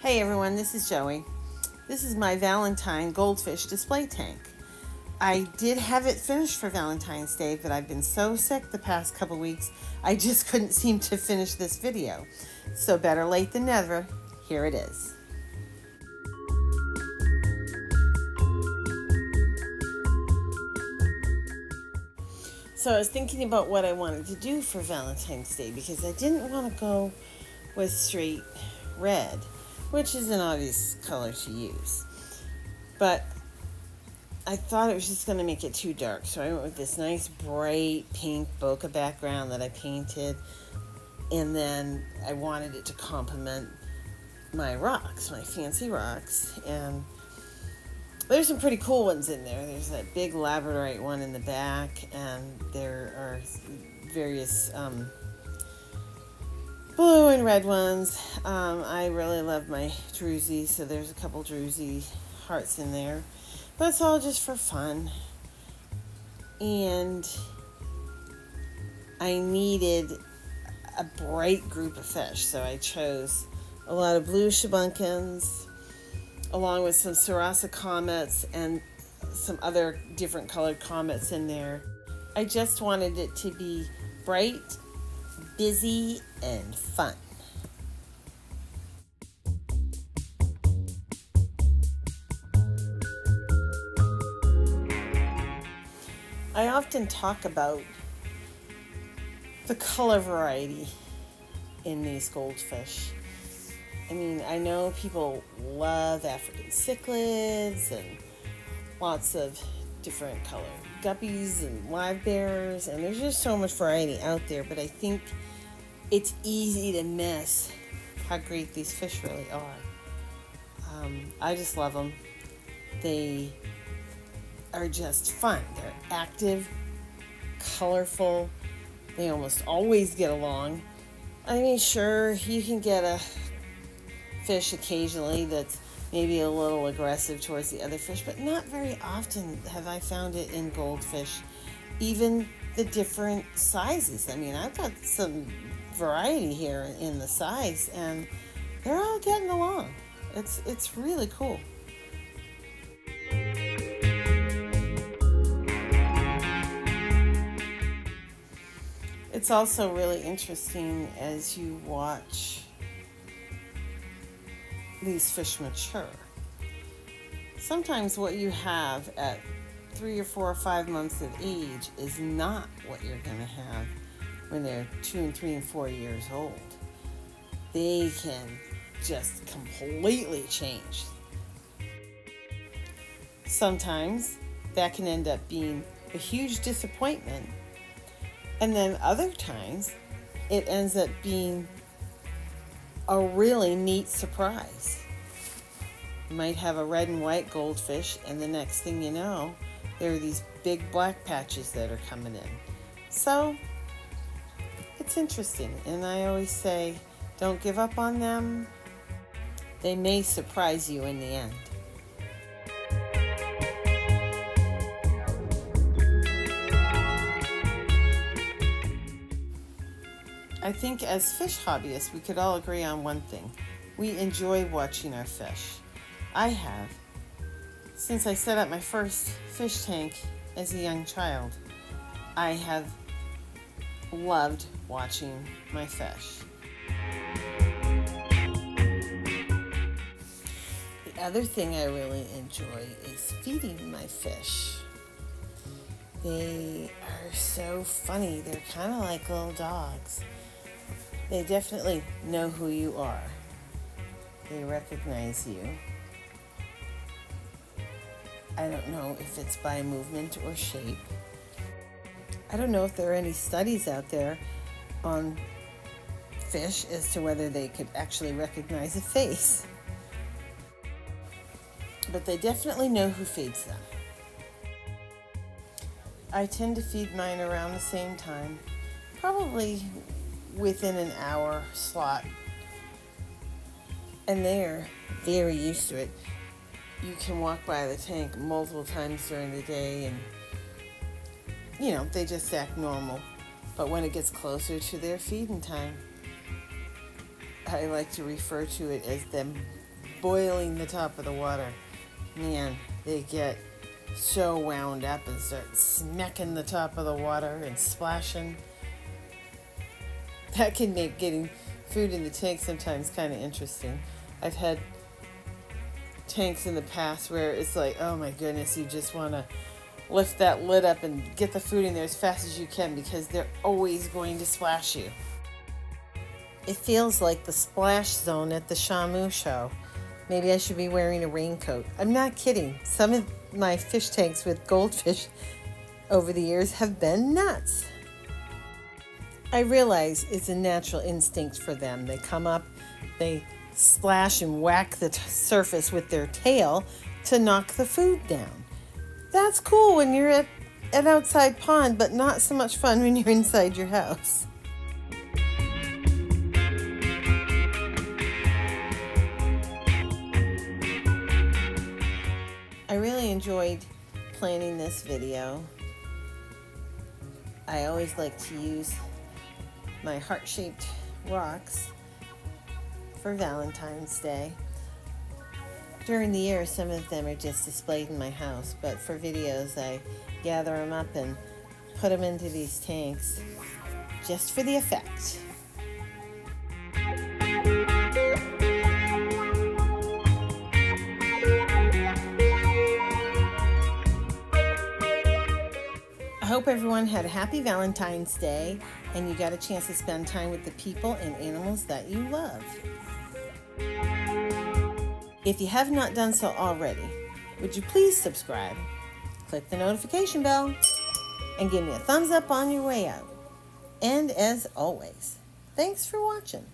Hey everyone, this is Joey. This is my Valentine Goldfish display tank. I did have it finished for Valentine's Day, but I've been so sick the past couple weeks, I just couldn't seem to finish this video. So better late than never, here it is. So I was thinking about what I wanted to do for Valentine's Day because I didn't want to go with straight red, which is an obvious color to use. But I thought it was just going to make it too dark, so I went with this nice bright pink bokeh background that I painted, and then I wanted it to complement my rocks, my fancy rocks, and there's some pretty cool ones in there. There's that big labradorite one in the back, and there are various blue and red ones. I really love my druzy, so there's a couple druzy hearts in there. But it's all just for fun. And I needed a bright group of fish, so I chose a lot of blue Shubunkins, along with some Sarasa comets and some other different colored comets in there. I just wanted it to be bright, busy, and fun. I often talk about the color variety in these goldfish. I mean, I know people love African cichlids and lots of different colored guppies and live bearers, and there's just so much variety out there, but I think it's easy to miss how great these fish really are. I just love them. They are just fun. They're active, colorful. They almost always get along. I mean, sure, you can get a fish occasionally that's maybe a little aggressive towards the other fish, but not very often have I found it in goldfish. Even the different sizes. I mean, I've got some variety here in the size, and they're all getting along. It's really cool. It's also really interesting as you watch these fish mature. Sometimes what you have at 3 or 4 or 5 months of age is not what you're going to have when they're 2 and 3 and 4 years old. They can just completely change. Sometimes that can end up being a huge disappointment, and then other times it ends up being a really neat surprise. You might have a red and white goldfish, and the next thing you know, there are these big black patches that are coming in. So it's interesting, and I always say, don't give up on them. They may surprise you in the end. I think as fish hobbyists, we could all agree on one thing. We enjoy watching our fish. I have, since I set up my first fish tank as a young child. I have loved watching my fish. The other thing I really enjoy is feeding my fish. They are so funny. They're kind of like little dogs. They definitely know who you are. They recognize you. I don't know if it's by movement or shape. I don't know if there are any studies out there on fish as to whether they could actually recognize a face. But they definitely know who feeds them. I tend to feed mine around the same time, probably within an hour slot, and they're very used to it. You can walk by the tank multiple times during the day, and they just act normal. But when it gets closer to their feeding time, I like to refer to it as them boiling the top of the water, man, they get so wound up and start smacking the top of the water and splashing. That can make getting food in the tank sometimes kind of interesting. I've had tanks in the past where it's like, oh my goodness, you just want to lift that lid up and get the food in there as fast as you can because they're always going to splash you. It feels like the splash zone at the Shamu show. Maybe I should be wearing a raincoat. I'm not kidding. Some of my fish tanks with goldfish over the years have been nuts. I realize it's a natural instinct for them. They come up, they splash and whack the surface with their tail to knock the food down. That's cool when you're at an outside pond, but not so much fun when you're inside your house. I really enjoyed planning this video. I always like to use my heart-shaped rocks for Valentine's Day. During the year, some of them are just displayed in my house, but for videos, I gather them up and put them into these tanks just for the effect. I hope everyone had a happy Valentine's Day and you got a chance to spend time with the people and animals that you love. If you have not done so already, would you please subscribe, click the notification bell, and give me a thumbs up on your way out. And as always, thanks for watching.